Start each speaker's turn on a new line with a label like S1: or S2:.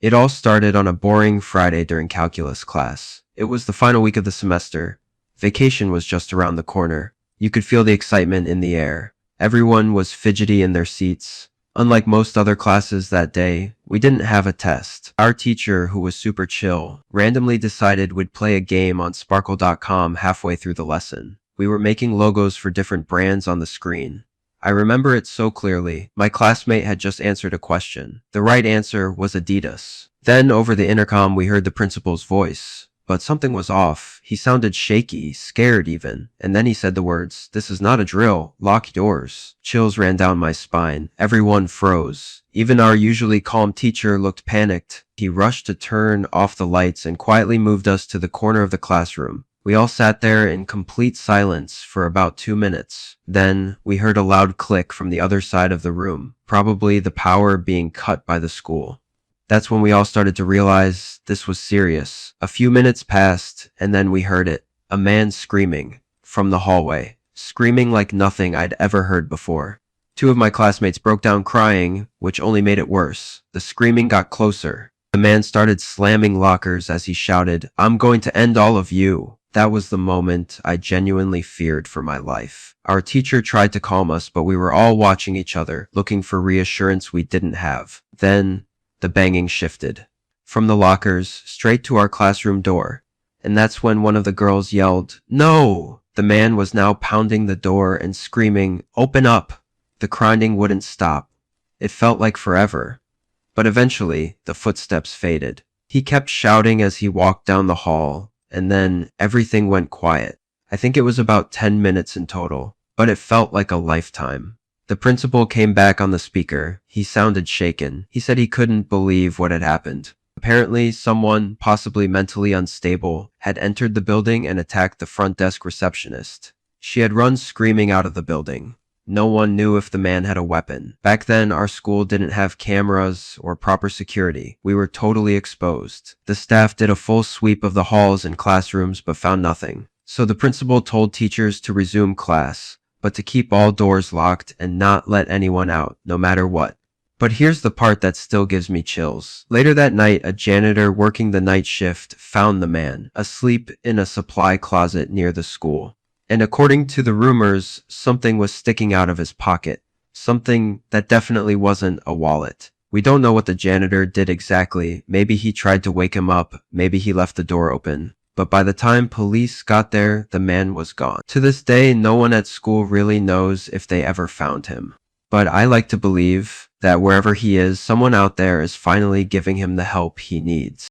S1: It all started on a boring Friday during calculus class. It was the final week of the semester. Vacation was just around the corner. You could feel the excitement in the air. Everyone was fidgety in their seats. Unlike most other classes that day, we didn't have a test. Our teacher, who was super chill, randomly decided we'd play a game on Sparkle.com halfway through the lesson. We were making logos for different brands on the screen. I remember it so clearly. My classmate had just answered a question. The right answer was Adidas. Then over the intercom we heard the principal's voice. But something was off. He sounded shaky, scared even. And then he said the words, "This is not a drill. Lock doors." Chills ran down my spine. Everyone froze. Even our usually calm teacher looked panicked. He rushed to turn off the lights and quietly moved us to the corner of the classroom. We all sat there in complete silence for about 2 minutes. Then, we heard a loud click from the other side of the room, probably the power being cut by the school. That's when we all started to realize this was serious. A few minutes passed, and then we heard it. A man screaming from the hallway. Screaming like nothing I'd ever heard before. 2 of my classmates broke down crying, which only made it worse. The screaming got closer. The man started slamming lockers as he shouted, "I'm going to end all of you." That was the moment I genuinely feared for my life. Our teacher tried to calm us, but we were all watching each other, looking for reassurance we didn't have. Then, the banging shifted. From the lockers, straight to our classroom door. And that's when one of the girls yelled, "No!" The man was now pounding the door and screaming, "Open up!" The grinding wouldn't stop. It felt like forever. But eventually, the footsteps faded. He kept shouting as he walked down the hall. And then everything went quiet. I think it was about 10 minutes in total, but it felt like a lifetime. The principal came back on the speaker. He sounded shaken. He said he couldn't believe what had happened. Apparently, someone, possibly mentally unstable, had entered the building and attacked the front desk receptionist. She had run screaming out of the building. No one knew if the man had a weapon. Back then, our school didn't have cameras or proper security. We were totally exposed. The staff did a full sweep of the halls and classrooms but found nothing. So the principal told teachers to resume class, but to keep all doors locked and not let anyone out, no matter what. But here's the part that still gives me chills. Later that night, a janitor working the night shift found the man, asleep in a supply closet near the school. And according to the rumors, something was sticking out of his pocket. Something that definitely wasn't a wallet. We don't know what the janitor did exactly. Maybe he tried to wake him up. Maybe he left the door open. But by the time police got there, the man was gone. To this day, no one at school really knows if they ever found him. But I like to believe that wherever he is, someone out there is finally giving him the help he needs.